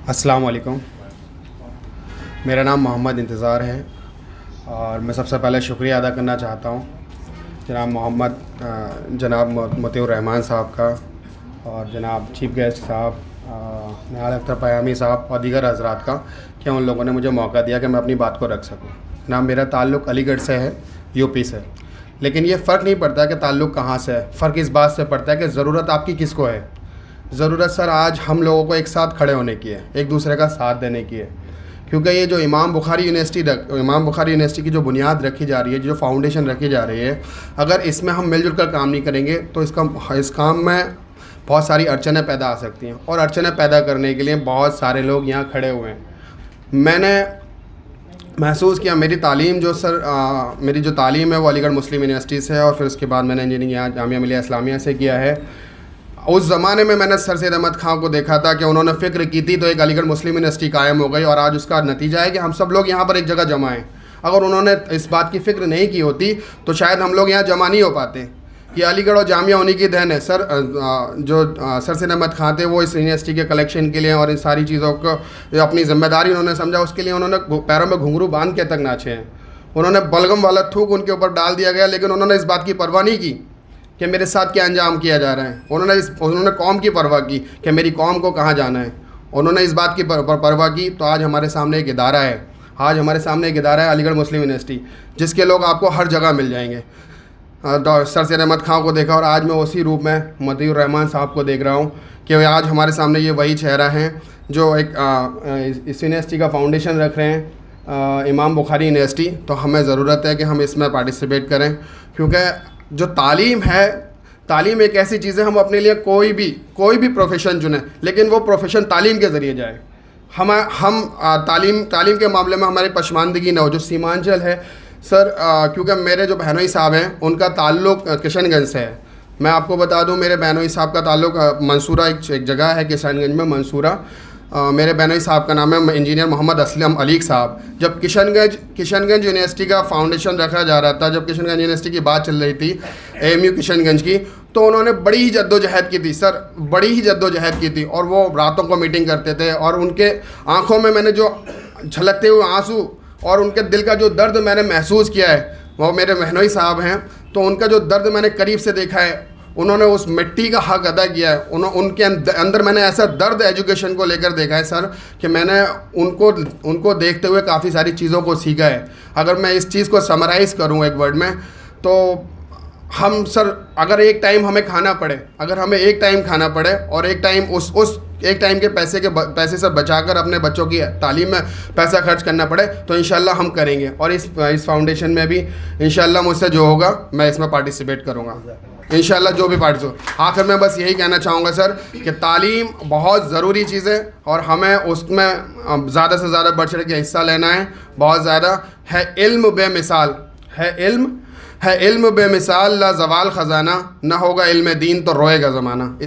अस्सलाम वालेकुम। मेरा नाम मोहम्मद इंतज़ार है और मैं सबसे पहले शुक्रिया अदा करना चाहता हूँ जनाब मतीउर रहमान साहब का और जनाब चीफ गेस्ट साहब निहाल अख्तर पयामी साहब और दीगर हज़रात का कि उन लोगों ने मुझे मौका दिया कि मैं अपनी बात को रख सकूँ। जनाब, मेरा ताल्लुक़ अलीगढ़ से है, यूपी से, लेकिन ये फ़र्क नहीं पड़ता कि ताल्लुक़ कहाँ से है। फ़र्क इस बात से पड़ता है कि ज़रूरत आपकी किसको है। ज़रूरत सर आज हम लोगों को एक साथ खड़े होने की है, एक दूसरे का साथ देने की है, क्योंकि ये जो इमाम बुखारी यूनिवर्सिटी की जो बुनियाद रखी जा रही है, जो फाउंडेशन रखी जा रही है, अगर इसमें हम मिलजुल कर काम नहीं करेंगे तो इस काम में बहुत सारी अड़चनें पैदा आ सकती हैं और अड़चनें पैदा करने के लिए बहुत सारे लोग यहाँ खड़े हुए हैं। मैंने महसूस किया मेरी तालीम मेरी जो तालीम है वो अलीगढ़ मुस्लिम यूनिवर्सिटी से है और फिर उसके बाद मैंने इंजीनियरिंग यहाँ जामिया मिलिया इस्लामिया से किया है। उस ज़माने में मैंने सर सैयद अहमद ख़ान को देखा था कि उन्होंने फ़िक्र की थी तो एक अलीगढ़ मुस्लिम यूनिवर्सिटी कायम हो गई और आज उसका नतीजा है कि हम सब लोग यहाँ पर एक जगह जमा हैं। अगर उन्होंने इस बात की फ़िक्र नहीं की होती तो शायद हम लोग यहाँ जमा नहीं हो पाते। ये अलीगढ़ और जामिया उन्हीं की देन है। सर सैयद अहमद ख़ान थे, वो इस यूनिवर्सिटी के कलेक्शन के लिए और इन सारी चीज़ों को अपनी ज़िम्मेदारी उन्होंने समझा, उसके लिए उन्होंने पैरों में घुंघरू बांध के तक नाचे हैं। उन्होंने बलगम वाला थूक उनके ऊपर डाल दिया गया, लेकिन उन्होंने इस बात की परवाह नहीं की कि मेरे साथ क्या अंजाम किया जा रहा है। उन्होंने कौम की परवाह की कि मेरी कौम को कहाँ जाना है। उन्होंने इस बात की परवाह की। तो आज हमारे सामने एक इदारा है, अलीगढ़ मुस्लिम यूनिवर्सिटी, जिसके लोग आपको हर जगह मिल जाएंगे। सर सैयद अहमद ख़ान को देखा और आज मैं उसी रूप में मतीउर रहमान साहब को देख रहा हूँ कि आज हमारे सामने ये वही चेहरा हैं जो एक इस यूनिवर्सिटी का फाउंडेशन रख रहे हैं, इमाम बुखारी यूनिवर्सिटी। तो हमें ज़रूरत है कि हम इसमें पार्टिसिपेट करें, क्योंकि जो तालीम है, तालीम एक ऐसी चीज़ है, हम अपने लिए कोई भी प्रोफेशन चुनें, लेकिन वो प्रोफेशन तालीम के ज़रिए जाए। हम तालीम के मामले में हमारी पशमानदगी न हो। जो सीमांचल है सर, क्योंकि मेरे जो बहनोई साहब हैं उनका ताल्लुक़ किशनगंज से है। मैं आपको बता दूं, मेरे बहनोई साहब का ताल्लुक़ मंसूरा एक जगह है किशनगंज में, मंसूरा। मेरे बहनोई साहब का नाम है इंजीनियर मोहम्मद असलम अलीक साहब। जब किशनगंज यूनिवर्सिटी का फाउंडेशन रखा जा रहा था, जब किशनगंज यूनिवर्सिटी की बात चल रही थी, AMU किशनगंज की, तो उन्होंने बड़ी ही जद्दोजहद की थी सर, बड़ी ही जद्दोजहद की थी। और वो रातों को मीटिंग करते थे और उनके आँखों में मैंने जो झलकते हुए आंसू और उनके दिल का जो दर्द मैंने महसूस किया है, वो मेरे बहनोई साहब हैं, तो उनका जो दर्द मैंने करीब से देखा है। उन्होंने उस मिट्टी का हक अदा किया है। उनके अंदर मैंने ऐसा दर्द एजुकेशन को लेकर देखा है सर कि मैंने उनको देखते हुए काफ़ी सारी चीज़ों को सीखा है। अगर मैं इस चीज़ को समराइज़ करूँ एक वर्ड में, तो हम सर अगर एक टाइम हमें खाना पड़े, और एक टाइम उस एक टाइम के पैसे से बचाकर अपने बच्चों की तालीम में पैसा खर्च करना पड़े, तो इंशाल्लाह हम करेंगे। और इस फाउंडेशन में भी इंशाल्लाह मुझसे जो होगा मैं इसमें पार्टिसिपेट करूँगा, इंशाल्लाह जो भी आखिर में बस यही कहना चाहूँगा सर कि तालीम बहुत ज़रूरी चीज़ है और हमें उसमें ज़्यादा से ज़्यादा बढ़ चढ़ के हिस्सा लेना है। बहुत ज़्यादा है इल्म बेमिसाल, है इल्म बेमिसाल, ला ज़वाल ख़ज़ाना, ना होगा इल्म दीन तो रोएगा ज़माना।